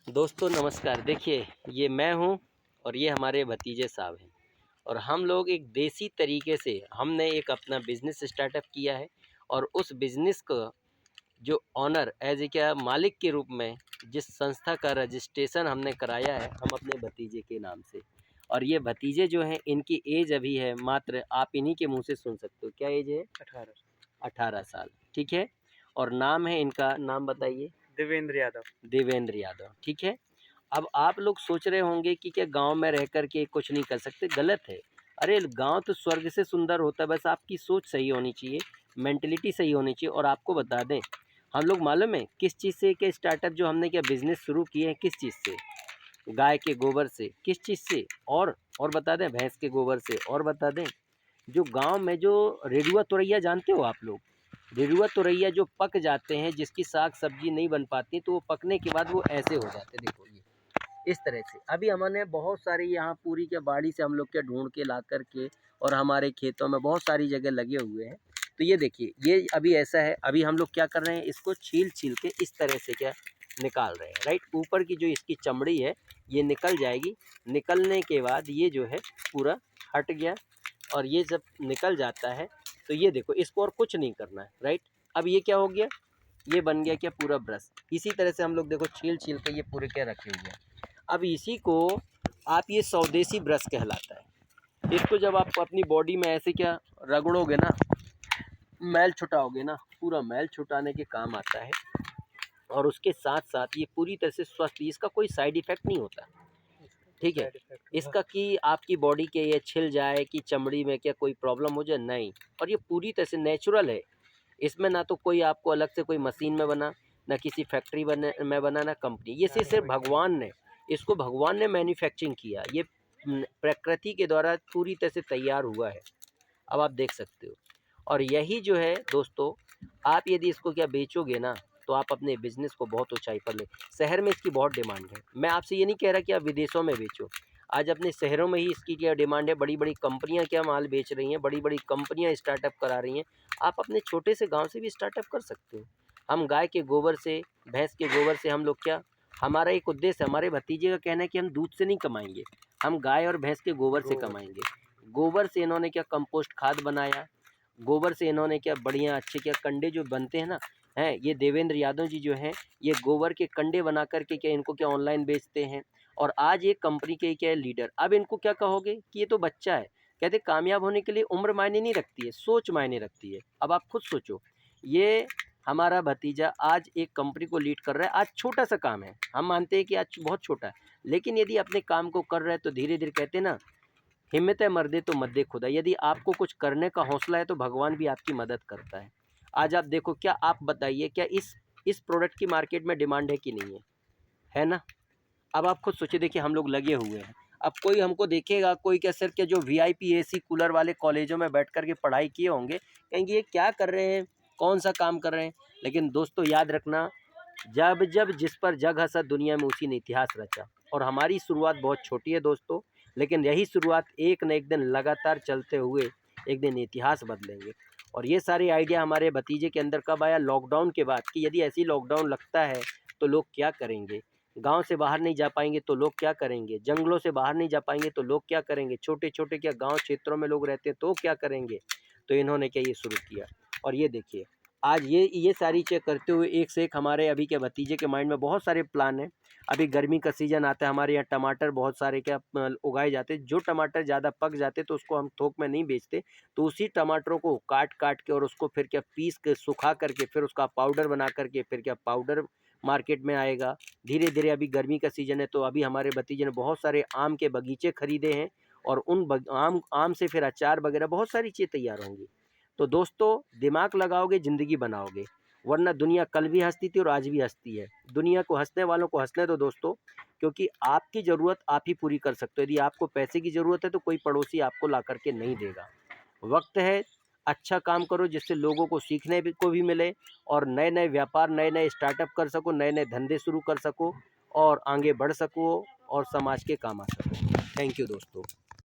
दोस्तों नमस्कार। देखिए, ये मैं हूँ और ये हमारे भतीजे साहब हैं और हम लोग एक देसी तरीके से हमने एक अपना बिज़नेस स्टार्टअप किया है और उस बिज़नेस को जो ऑनर एज़ ए क्या मालिक के रूप में जिस संस्था का रजिस्ट्रेशन हमने कराया है, हम अपने भतीजे के नाम से। और ये भतीजे जो हैं इनकी एज अभी है मात्र, आप इन्हीं के मुँह से सुन सकते हो, क्या एज है? 18 साल, ठीक है। और नाम है इनका, नाम बताइए? देवेंद्र यादव। देवेंद्र यादव, ठीक है। अब आप लोग सोच रहे होंगे कि क्या गांव में रह कर के कुछ नहीं कर सकते, गलत है। अरे गांव तो स्वर्ग से सुंदर होता है, बस आपकी सोच सही होनी चाहिए, मेंटलिटी सही होनी चाहिए। और आपको बता दें, हम लोग मालूम है किस चीज़ से क्या स्टार्टअप जो हमने क्या बिज़नेस शुरू किए हैं, किस चीज़ से? गाय के गोबर से। किस चीज़ से? और बता दें, भैंस के गोबर से। और बता दें, जो गांव में जो रेरुआ तुरैया जानते हो आप लोग? रेरुआ तुरैया जो पक जाते हैं, जिसकी साग सब्जी नहीं बन पाती, तो वो पकने के बाद वो ऐसे हो जाते हैं, देखो ये इस तरह से। अभी हमने बहुत सारी यहाँ पूरी के बाड़ी से हम लोग क्या ढूंढ के ला कर के, और हमारे खेतों में बहुत सारी जगह लगे हुए हैं। तो ये देखिए, ये अभी ऐसा है, अभी हम लोग क्या कर रहे हैं, इसको छील छील के इस तरह से क्या निकाल रहे हैं, राइट। ऊपर की जो इसकी चमड़ी है ये निकल जाएगी। निकलने के बाद ये जो है पूरा हट गया, और ये जब निकल जाता है तो ये देखो, इसको और कुछ नहीं करना है, राइट। अब ये क्या हो गया, ये बन गया क्या पूरा ब्रश। इसी तरह से हम लोग देखो छील छील के ये पूरे क्या रखे हुए हैं। अब इसी को आप, ये स्वदेशी ब्रश कहलाता है। इसको जब आप अपनी बॉडी में ऐसे क्या रगड़ोगे ना, मैल छुटाओगे ना, पूरा मैल छुटाने के काम आता है। और उसके साथ साथ ये पूरी तरह से स्वस्थ, इसका कोई साइड इफ़ेक्ट नहीं होता, ठीक है। इसका कि आपकी बॉडी के ये छिल जाए कि चमड़ी में क्या कोई प्रॉब्लम हो जाए, नहीं। और ये पूरी तरह से नेचुरल है। इसमें ना तो कोई आपको अलग से कोई मशीन में बना, ना किसी फैक्ट्री में बना, ना कंपनी। ये सिर्फ भगवान ने, इसको भगवान ने मैन्युफैक्चरिंग किया। ये प्रकृति के द्वारा पूरी तरह से तैयार हुआ है। अब आप देख सकते हो। और यही जो है दोस्तों, आप यदि इसको क्या बेचोगे ना, तो आप अपने बिजनेस को बहुत ऊंचाई पर ले। शहर में इसकी बहुत डिमांड है। मैं आपसे ये नहीं कह रहा कि आप विदेशों में बेचो, आज अपने शहरों में ही इसकी क्या डिमांड है। बड़ी बड़ी कंपनियां क्या माल बेच रही हैं, बड़ी बड़ी कंपनियां स्टार्टअप करा रही हैं। आप अपने छोटे से गांव से भी स्टार्टअप कर सकते हो। हम गाय के गोबर से, भैंस के गोबर से हम लोग क्या, हमारा एक उद्देश्य, हमारे भतीजे का कहना है कि हम दूध से नहीं कमाएंगे, हम गाय और भैंस के गोबर से कमाएंगे। गोबर से इन्होंने क्या कंपोस्ट खाद बनाया, गोबर से इन्होंने क्या बढ़िया अच्छे क्या कंडे जो बनते हैं ना, हैं ये देवेंद्र यादव जी जो हैं, ये गोबर के कंडे बना करके क्या इनको क्या ऑनलाइन बेचते हैं। और आज ये कंपनी के क्या लीडर। अब इनको क्या कहोगे कि ये तो बच्चा है, कहते कामयाब होने के लिए उम्र मायने नहीं रखती है, सोच मायने रखती है। अब आप खुद सोचो, ये हमारा भतीजा आज एक कंपनी को लीड कर रहा है। आज छोटा सा काम है, हम मानते हैं कि आज बहुत छोटा है, लेकिन यदि अपने काम को कर रहे हैं तो धीरे धीरे, कहते हैं ना, हिम्मत है मर्दे तो मद्दे खुदा। यदि आपको कुछ करने का हौसला है तो भगवान भी आपकी मदद करता है। आज आप देखो, क्या आप बताइए, क्या इस प्रोडक्ट की मार्केट में डिमांड है कि नहीं है? है ना। अब आप खुद सोचिए, देखिए हम लोग लगे हुए हैं। अब कोई हमको देखेगा, कोई क्या सिर्फ क्या जो वीआईपी एसी कूलर वाले कॉलेजों में बैठ कर के पढ़ाई किए होंगे, कहेंगे ये क्या कर रहे हैं, कौन सा काम कर रहे हैं। लेकिन दोस्तों याद रखना, जब जब जिस पर जग हंसा दुनिया में उसी ने इतिहास रचा। और हमारी शुरुआत बहुत छोटी है दोस्तों, लेकिन यही शुरुआत एक न एक दिन लगातार चलते हुए एक दिन इतिहास बदलेंगे। और ये सारे आइडिया हमारे भतीजे के अंदर कब आया? लॉकडाउन के बाद, कि यदि ऐसी लॉकडाउन लगता है तो लोग क्या करेंगे, गांव से बाहर नहीं जा पाएंगे तो लोग क्या करेंगे, जंगलों से बाहर नहीं जा पाएंगे तो लोग क्या करेंगे, छोटे छोटे क्या गांव क्षेत्रों में लोग रहते हैं तो क्या करेंगे। तो इन्होंने क्या ये शुरू किया। और ये देखिए, आज ये सारी चीज़ करते हुए एक से एक हमारे अभी के भतीजे के माइंड में बहुत सारे प्लान हैं। अभी गर्मी का सीज़न आता है, हमारे यहाँ टमाटर बहुत सारे क्या उगाए जाते हैं। जो टमाटर ज़्यादा पक जाते तो उसको हम थोक में नहीं बेचते, तो उसी टमाटरों को काट काट के और उसको फिर क्या पीस के सुखा करके फिर उसका पाउडर बना करके फिर क्या पाउडर मार्केट में आएगा। धीरे धीरे अभी गर्मी का सीज़न है तो अभी हमारे भतीजे ने बहुत सारे आम के बगीचे खरीदे हैं, और उन आम से फिर अचार वगैरह बहुत सारी चीज़ें तैयार होंगी। तो दोस्तों दिमाग लगाओगे ज़िंदगी बनाओगे, वरना दुनिया कल भी हंसती थी और आज भी हंसती है। दुनिया को हंसने वालों को हंसने दो दोस्तों, क्योंकि आपकी ज़रूरत आप ही पूरी कर सकते हो। यदि आपको पैसे की ज़रूरत है तो कोई पड़ोसी आपको ला करके नहीं देगा। वक्त है, अच्छा काम करो जिससे लोगों को सीखने को भी मिले, और नए नए व्यापार, नए नए स्टार्टअप कर सको, नए नए धंधे शुरू कर सको, और आगे बढ़ सको, और समाज के काम आ सको। थैंक यू दोस्तों।